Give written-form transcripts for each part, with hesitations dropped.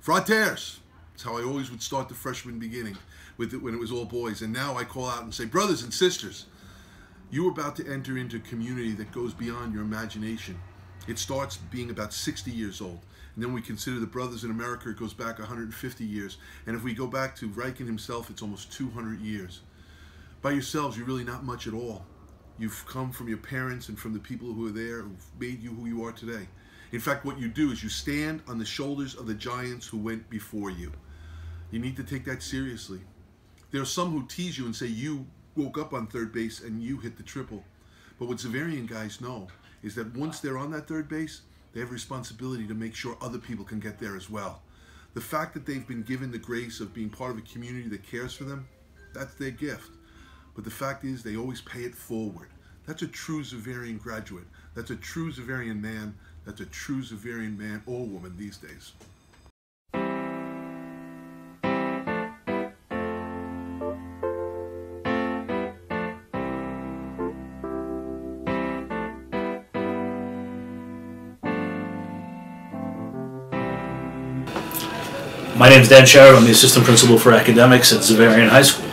Fratres. That's how I always would start the freshman beginning with it when it was all boys. And now I call out and say, brothers and sisters, you're about to enter into a community that goes beyond your imagination. It starts being about 60 years old. And then we consider the brothers in America, it goes back 150 years. And if we go back to Reichen himself, it's almost 200 years. By yourselves, you're really not much at all. You've come from your parents and from the people who are there who've made you who you are today. In fact, what you do is you stand on the shoulders of the giants who went before you. You need to take that seriously. There are some who tease you and say you woke up on third base and you hit the triple. But what Xaverian guys know is that once they're on that third base, they have a responsibility to make sure other people can get there as well. The fact that they've been given the grace of being part of a community that cares for them, that's their gift. But the fact is they always pay it forward. That's a true Xaverian graduate. That's a true Xaverian man. That's a true Xaverian man or woman these days. My name is Dan Sherrod. I'm the assistant principal for academics at Xaverian High School.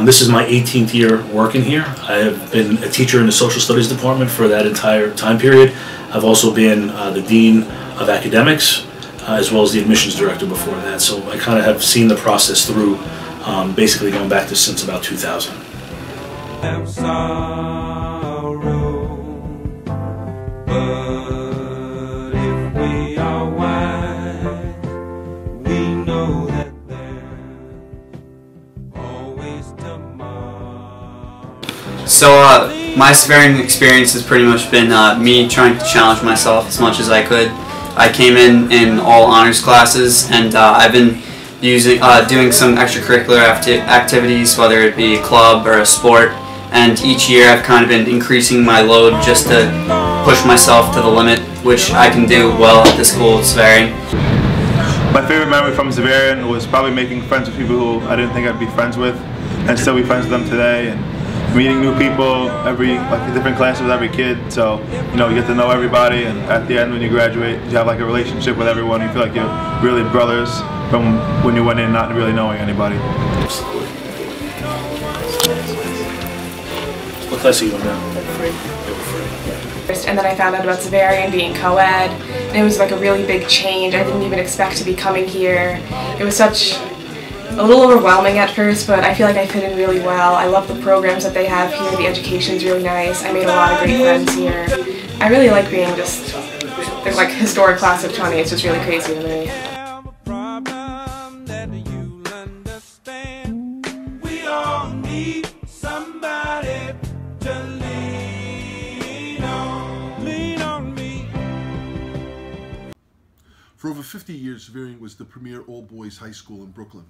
This is my 18th year working here. I have been a teacher in the social studies department for that entire time period. I've also been the dean of academics as well as the admissions director before that. So I kind of have seen the process through, basically going back to since about 2000. Have sorrow, but if we are wise, we know that there's always tomorrow. So my Xaverian experience has pretty much been me trying to challenge myself as much as I could. I came in all honors classes, and I've been doing some extracurricular activities, whether it be a club or a sport. And each year I've kind of been increasing my load just to push myself to the limit, which I can do well at the school at Xaverian. My favorite memory from Xaverian was probably making friends with people who I didn't think I'd be friends with, and still be friends with them today. And meeting new people, different classes with every kid, so you get to know everybody, and at the end when you graduate, you have like a relationship with everyone. You feel like you're really brothers from when you went in not really knowing anybody. What class are you in now? And then I found out about Xaverian being co-ed, and it was like a really big change. I didn't even expect to be coming here. It was a little overwhelming at first, but I feel like I fit in really well. I love the programs that they have here. The education's really nice. I made a lot of great friends here. I really like being just, there's like historic class of 20. It's just really crazy to me. We all need somebody to lean on me. For over 50 years, Xaverian was the premier all-boys high school in Brooklyn.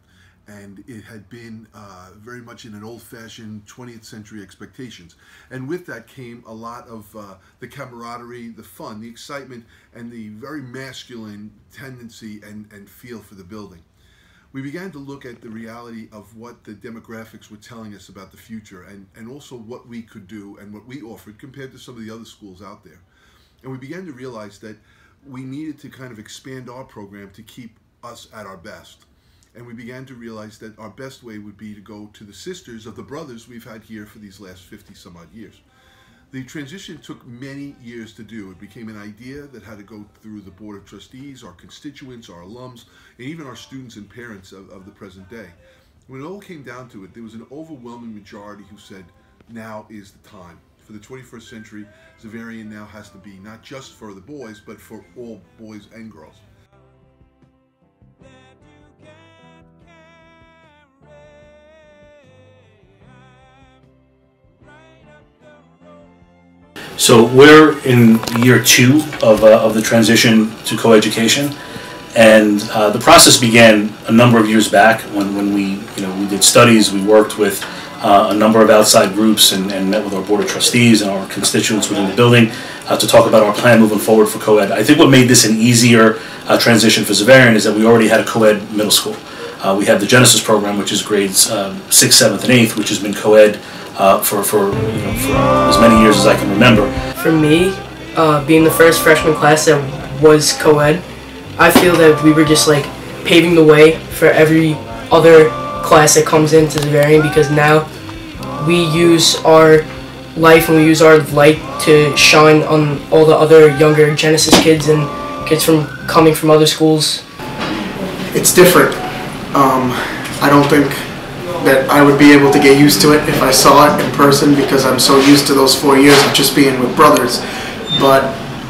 And it had been very much in an old-fashioned 20th century expectations. And with that came a lot of the camaraderie, the fun, the excitement, and the very masculine tendency and feel for the building. We began to look at the reality of what the demographics were telling us about the future, and also what we could do and what we offered compared to some of the other schools out there. And we began to realize that we needed to kind of expand our program to keep us at our best. And we began to realize that our best way would be to go to the sisters of the brothers we've had here for these last 50 some odd years. The transition took many years to do. It became an idea that had to go through the Board of Trustees, our constituents, our alums, and even our students and parents of the present day. When it all came down to it, there was an overwhelming majority who said, now is the time. For the 21st century, Xaverian now has to be not just for the boys, but for all boys and girls. So we're in year 2 of the transition to coeducation, and the process began a number of years back when we did studies. We worked with a number of outside groups and met with our Board of Trustees and our constituents within the building to talk about our plan moving forward for co-ed. I think what made this an easier transition for Xaverian is that we already had a co-ed middle school. We have the Genesis program, which is grades 6th, 7th, and 8th, which has been co-ed for as many years as I can remember. For me, being the first freshman class that was co-ed, I feel that we were just like paving the way for every other class that comes into Xaverian, because now we use our life and we use our light to shine on all the other younger Genesis kids and kids coming from other schools. It's different. I don't think that I would be able to get used to it if I saw it in person, because I'm so used to those 4 years of just being with brothers. But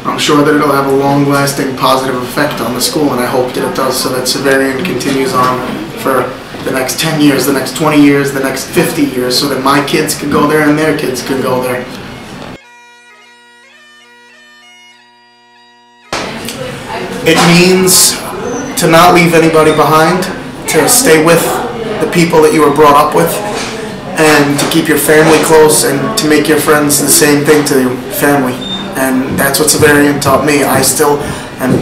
I'm sure that it'll have a long-lasting positive effect on the school, and I hope that it does, so that Xaverian continues on for the next 10 years, the next 20 years, the next 50 years, so that my kids can go there and their kids can go there. It means to not leave anybody behind, to stay with the people that you were brought up with, and to keep your family close, and to make your friends the same thing to you, family. And that's what Xaverian taught me. I still am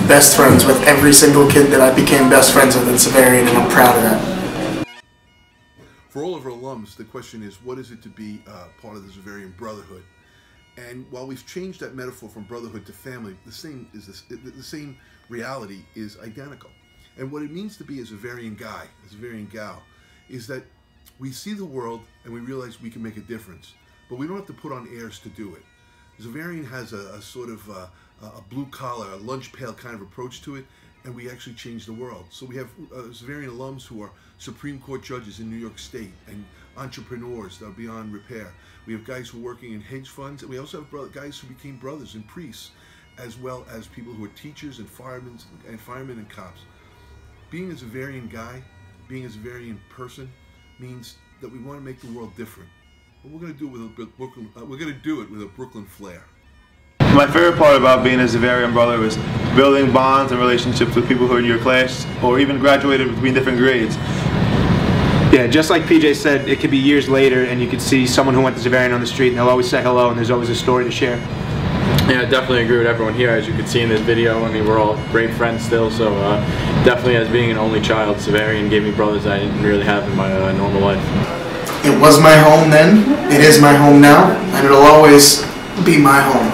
best friends with every single kid that I became best friends with in Xaverian, and I'm proud of that. For all of our alums, the question is, what is it to be part of the Xaverian brotherhood? And while we've changed that metaphor from brotherhood to family, the same reality is identical. And what it means to be a Xaverian guy, a Xaverian gal, is that we see the world and we realize we can make a difference, but we don't have to put on airs to do it. Xaverian has a sort of a blue collar, a lunch pail kind of approach to it, and we actually change the world. So we have Xaverian alums who are Supreme Court judges in New York State and entrepreneurs that are beyond repair. We have guys who are working in hedge funds, and we also have guys who became brothers and priests, as well as people who are teachers and firemen and cops. Being a Xaverian guy, being a Xaverian person, means that we want to make the world different. But we're going to do it with a Brooklyn flair. My favorite part about being a Xaverian brother was building bonds and relationships with people who are in your class, or even graduated between different grades. Yeah, just like PJ said, it could be years later and you could see someone who went to Xaverian on the street and they'll always say hello and there's always a story to share. Yeah, I definitely agree with everyone here. As you can see in this video, I mean, we're all great friends still, so definitely as being an only child, Xaverian gave me brothers I didn't really have in my normal life. It was my home then, it is my home now, and it'll always be my home.